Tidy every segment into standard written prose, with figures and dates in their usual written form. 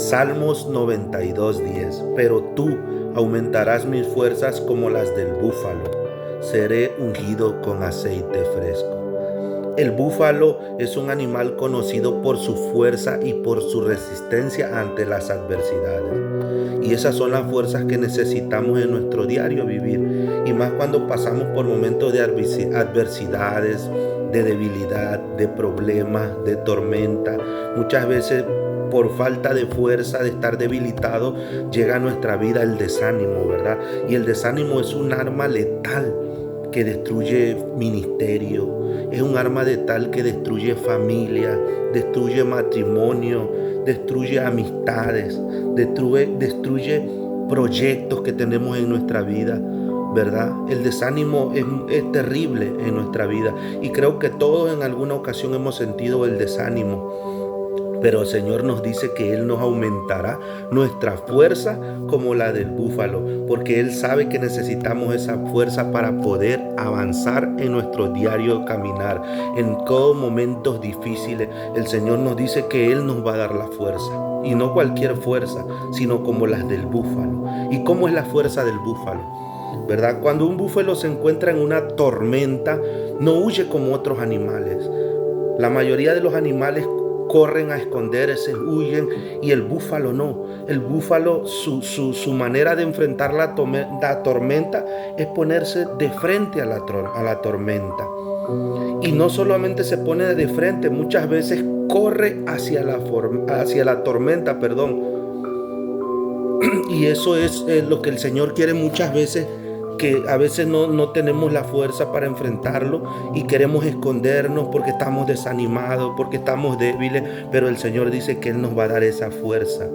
Salmos 92:10. Pero tú aumentarás mis fuerzas como las del búfalo. Seré ungido con aceite fresco. El búfalo es un animal conocido por su fuerza y por su resistencia ante las adversidades. Y esas son las fuerzas que necesitamos en nuestro diario vivir. Y más cuando pasamos por momentos de adversidades, de debilidad, de problemas, de tormenta. Muchas veces por falta de fuerza, de estar debilitado, llega a nuestra vida el desánimo, ¿verdad? Y el desánimo es un arma letal que destruye ministerio, es un arma letal que destruye familia, destruye matrimonio, destruye amistades, destruye proyectos que tenemos en nuestra vida, ¿verdad? El desánimo es terrible en nuestra vida y creo que todos en alguna ocasión hemos sentido el desánimo. Pero el Señor nos dice que Él nos aumentará nuestra fuerza como la del búfalo, porque Él sabe que necesitamos esa fuerza para poder avanzar en nuestro diario caminar. En todos momentos difíciles, el Señor nos dice que Él nos va a dar la fuerza. Y no cualquier fuerza, sino como las del búfalo. ¿Y cómo es la fuerza del búfalo? ¿Verdad? Cuando un búfalo se encuentra en una tormenta, no huye como otros animales. La mayoría de los animales corren a esconderse, huyen, y el búfalo no. El búfalo, su manera de enfrentar la tormenta es ponerse de frente a la tormenta. Y no solamente se pone de frente, muchas veces corre hacia la tormenta, Y eso es lo que el Señor quiere muchas veces, que a veces no tenemos la fuerza para enfrentarlo y queremos escondernos porque estamos desanimados, porque estamos débiles, pero el Señor dice que Él nos va a dar esa fuerza.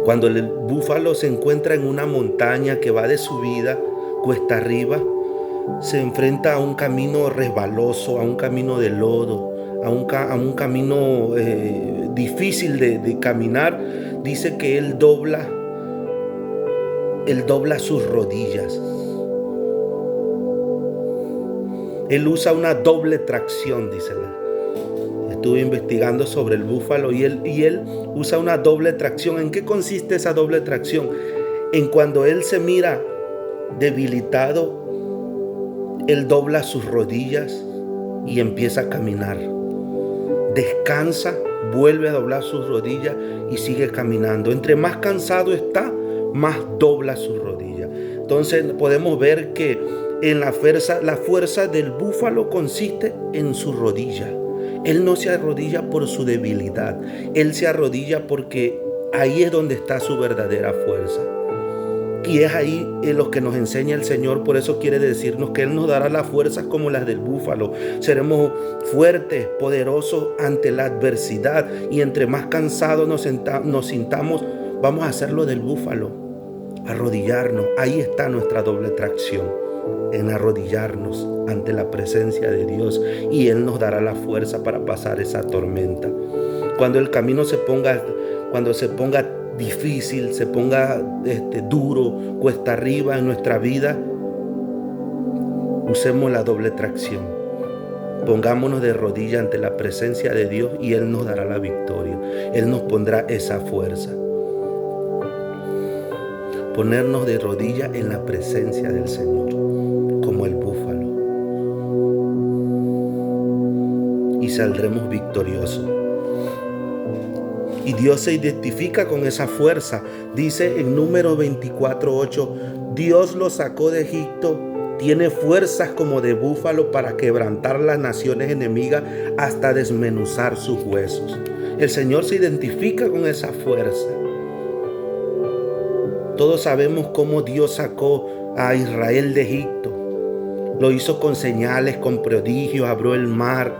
Cuando el búfalo se encuentra en una montaña que va de subida, cuesta arriba, se enfrenta a un camino resbaloso, a un camino de lodo, a un camino difícil de caminar. Dice que Él dobla sus rodillas. Él usa una doble tracción, dice. Estuve investigando sobre el búfalo y él usa una doble tracción. ¿En qué consiste esa doble tracción? En cuando él se mira debilitado, él dobla sus rodillas y empieza a caminar. Descansa, vuelve a doblar sus rodillas y sigue caminando. Entre más cansado está, más dobla sus rodillas. Entonces podemos ver que en la fuerza del búfalo consiste en su rodilla. Él no se arrodilla por su debilidad. Él se arrodilla porque ahí es donde está su verdadera fuerza. Y es ahí lo que nos enseña el Señor. Por eso quiere decirnos que Él nos dará las fuerzas como las del búfalo. Seremos fuertes, poderosos ante la adversidad. Y entre más cansados nos sintamos, vamos a hacer lo del búfalo, arrodillarnos. Ahí está nuestra doble tracción, en arrodillarnos ante la presencia de Dios, y Él nos dará la fuerza para pasar esa tormenta. Cuando el camino se ponga difícil, se ponga duro, cuesta arriba en nuestra vida, usemos la doble tracción. Pongámonos de rodillas ante la presencia de Dios y Él nos dará la victoria. Él nos pondrá esa fuerza. Ponernos de rodillas en la presencia del Señor, como el búfalo. Y saldremos victoriosos. Y Dios se identifica con esa fuerza. Dice en Números 24:8, Dios los sacó de Egipto, tiene fuerzas como de búfalo para quebrantar las naciones enemigas hasta desmenuzar sus huesos. El Señor se identifica con esa fuerza. Todos sabemos cómo Dios sacó a Israel de Egipto. Lo hizo con señales, con prodigios, abrió el mar.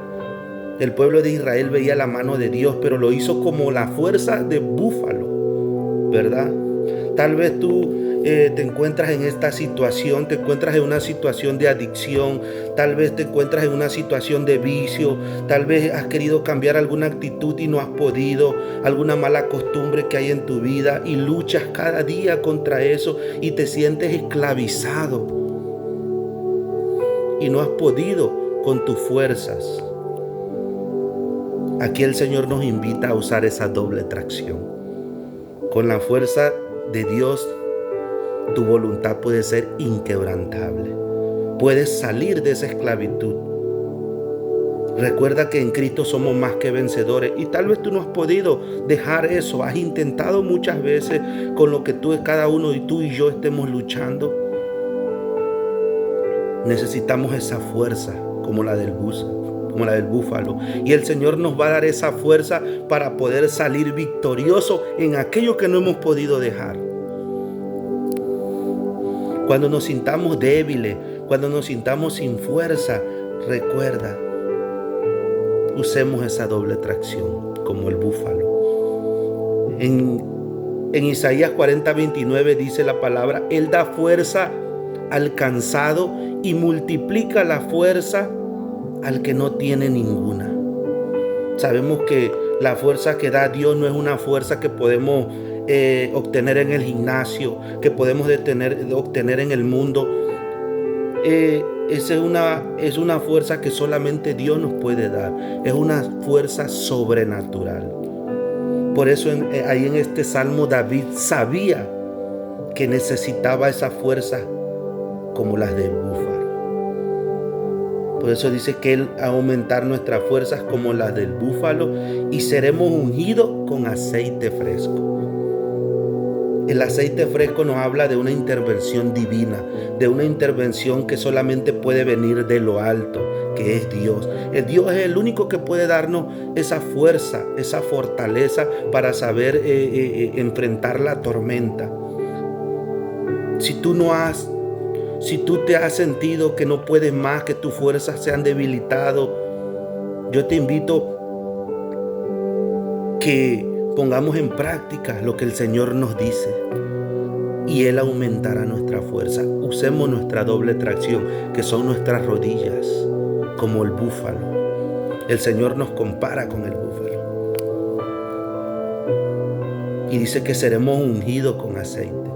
El pueblo de Israel veía la mano de Dios, pero lo hizo como la fuerza de búfalo, ¿verdad? Tal vez tú te encuentras en esta situación, te encuentras en una situación de adicción, tal vez te encuentras en una situación de vicio, tal vez has querido cambiar alguna actitud y no has podido, alguna mala costumbre que hay en tu vida y luchas cada día contra eso y te sientes esclavizado y no has podido con tus fuerzas. Aquí el Señor nos invita a usar esa doble tracción. Con la fuerza de Dios, tu voluntad puede ser inquebrantable. Puedes salir de esa esclavitud. Recuerda que en Cristo somos más que vencedores, y tal vez tú no has podido dejar eso. Has intentado muchas veces con lo que cada uno y tú y yo estemos luchando. Necesitamos esa fuerza como la del búfalo. Y el Señor nos va a dar esa fuerza para poder salir victorioso en aquello que no hemos podido dejar. Cuando nos sintamos débiles, cuando nos sintamos sin fuerza, recuerda, usemos esa doble tracción como el búfalo. En Isaías 40:29 dice la palabra: Él da fuerza al cansado y multiplica la fuerza al que no tiene ninguna. Sabemos que la fuerza que da Dios no es una fuerza que podemos obtener en el gimnasio, que podemos obtener en el mundo. Es una fuerza que solamente Dios nos puede dar. Es una fuerza sobrenatural. Por eso ahí en este salmo David sabía que necesitaba esa fuerza como las del búfalo. Por eso dice que Él va a aumentar nuestras fuerzas como las del búfalo y seremos ungidos con aceite fresco. El aceite fresco nos habla de una intervención divina, de una intervención que solamente puede venir de lo alto, que es Dios. El Dios es el único que puede darnos esa fuerza, esa fortaleza para saber enfrentar la tormenta. Si tú te has sentido que no puedes más, que tus fuerzas se han debilitado, yo te invito que pongamos en práctica lo que el Señor nos dice y Él aumentará nuestra fuerza. Usemos nuestra doble tracción, que son nuestras rodillas, como el búfalo. El Señor nos compara con el búfalo y dice que seremos ungidos con aceite.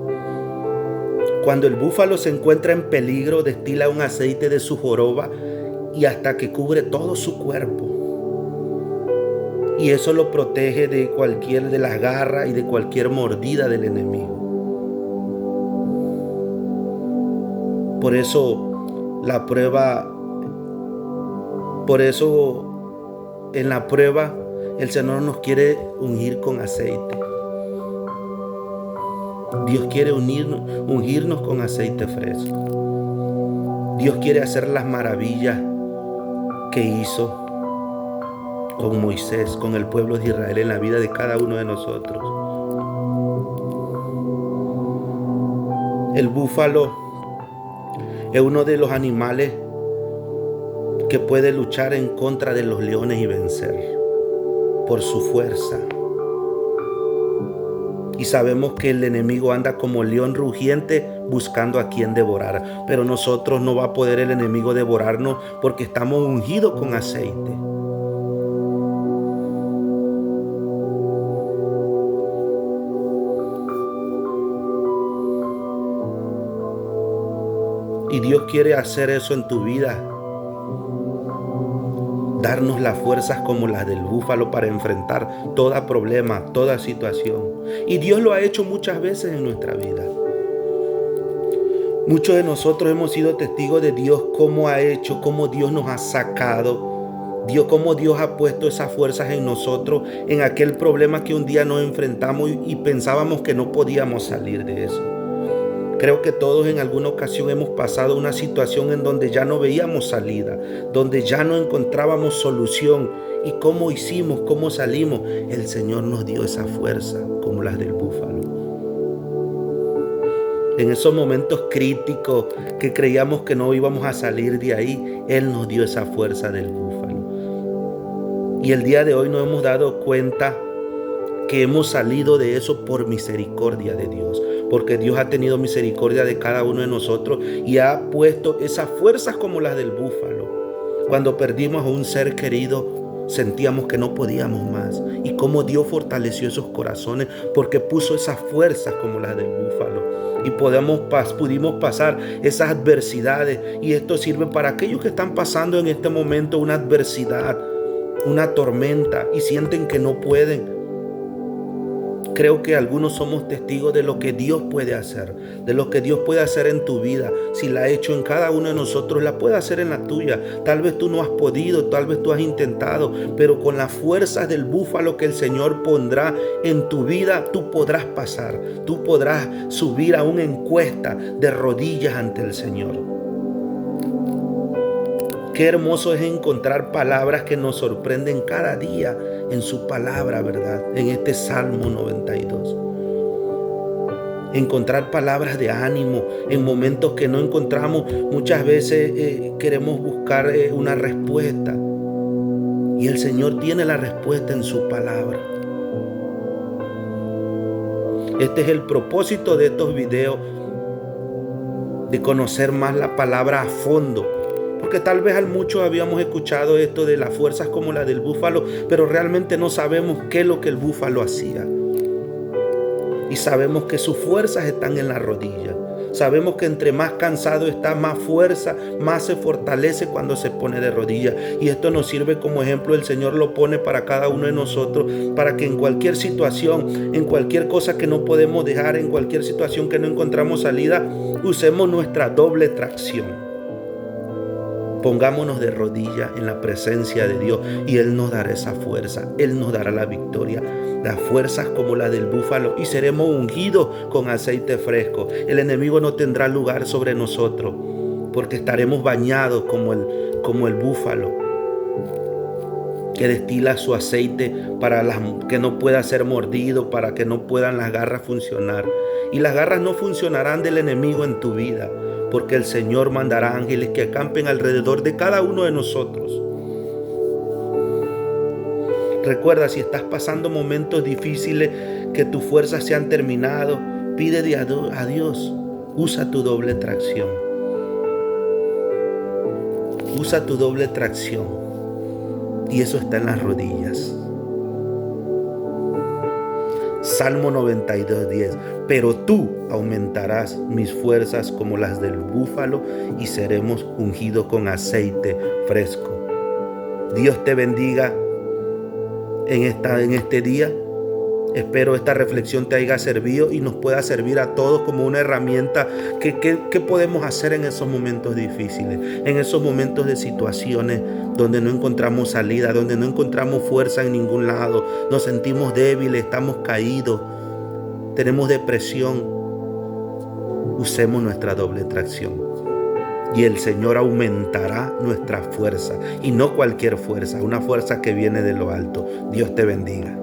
Cuando el búfalo se encuentra en peligro, destila un aceite de su joroba y hasta que cubre todo su cuerpo. Y eso lo protege de las garras y de cualquier mordida del enemigo. Por eso en la prueba el Señor nos quiere ungir con aceite. Dios quiere ungirnos con aceite fresco. Dios quiere hacer las maravillas que hizo con Moisés, con el pueblo de Israel en la vida de cada uno de nosotros. El búfalo es uno de los animales que puede luchar en contra de los leones y vencer por su fuerza. Y sabemos que el enemigo anda como león rugiente buscando a quien devorar. Pero nosotros no va a poder el enemigo devorarnos porque estamos ungidos con aceite. Y Dios quiere hacer eso en tu vida. Darnos las fuerzas como las del búfalo para enfrentar todo problema, toda situación. Y Dios lo ha hecho muchas veces en nuestra vida. Muchos de nosotros hemos sido testigos de Dios, cómo ha hecho, cómo Dios nos ha sacado. Cómo Dios ha puesto esas fuerzas en nosotros, en aquel problema que un día nos enfrentamos y pensábamos que no podíamos salir de eso. Creo que todos en alguna ocasión hemos pasado una situación en donde ya no veíamos salida, donde ya no encontrábamos solución. ¿Y cómo hicimos? ¿Cómo salimos? El Señor nos dio esa fuerza como las del búfalo. En esos momentos críticos que creíamos que no íbamos a salir de ahí, Él nos dio esa fuerza del búfalo. Y el día de hoy nos hemos dado cuenta que hemos salido de eso por misericordia de Dios, porque Dios ha tenido misericordia de cada uno de nosotros y ha puesto esas fuerzas como las del búfalo. Cuando perdimos a un ser querido, sentíamos que no podíamos más, y cómo Dios fortaleció esos corazones porque puso esas fuerzas como las del búfalo, y pudimos pasar esas adversidades. Y esto sirve para aquellos que están pasando en este momento una adversidad, una tormenta, y sienten que no pueden. Creo que algunos somos testigos de lo que Dios puede hacer, de lo que Dios puede hacer en tu vida. Si la ha hecho en cada uno de nosotros, la puede hacer en la tuya. Tal vez tú no has podido, tal vez tú has intentado, pero con las fuerzas del búfalo que el Señor pondrá en tu vida, tú podrás pasar. Tú podrás subir a una encuesta de rodillas ante el Señor. Qué hermoso es encontrar palabras que nos sorprenden cada día en su palabra, ¿verdad? En este Salmo 92. Encontrar palabras de ánimo en momentos que no encontramos. Muchas veces queremos buscar una respuesta. Y el Señor tiene la respuesta en su palabra. Este es el propósito de estos videos, de conocer más la palabra a fondo. Porque tal vez muchos habíamos escuchado esto de las fuerzas como la del búfalo, pero realmente no sabemos qué es lo que el búfalo hacía. Y sabemos que sus fuerzas están en la rodilla. Sabemos que entre más cansado está, más fuerza, más se fortalece cuando se pone de rodillas. Y esto nos sirve como ejemplo. El Señor lo pone para cada uno de nosotros, para que en cualquier situación, en cualquier cosa que no podemos dejar, en cualquier situación que no encontramos salida, usemos nuestra doble tracción. Pongámonos de rodillas en la presencia de Dios y Él nos dará esa fuerza. Él nos dará la victoria. Las fuerzas como la del búfalo, y seremos ungidos con aceite fresco. El enemigo no tendrá lugar sobre nosotros, porque estaremos bañados como el búfalo, que destila su aceite para que no pueda ser mordido, para que no puedan las garras funcionar. Y las garras no funcionarán del enemigo en tu vida, porque el Señor mandará ángeles que acampen alrededor de cada uno de nosotros. Recuerda, si estás pasando momentos difíciles, que tus fuerzas se han terminado, pídele a Dios. Usa tu doble tracción. Usa tu doble tracción. Y eso está en las rodillas. Salmo 92:10. Pero tú aumentarás mis fuerzas como las del búfalo y seremos ungidos con aceite fresco. Dios te bendiga en este día. Espero esta reflexión te haya servido y nos pueda servir a todos como una herramienta. ¿Qué podemos hacer en esos momentos difíciles? En esos momentos de situaciones donde no encontramos salida, donde no encontramos fuerza en ningún lado, nos sentimos débiles, estamos caídos, tenemos depresión. Usemos nuestra doble tracción y el Señor aumentará nuestra fuerza, y no cualquier fuerza, una fuerza que viene de lo alto. Dios te bendiga.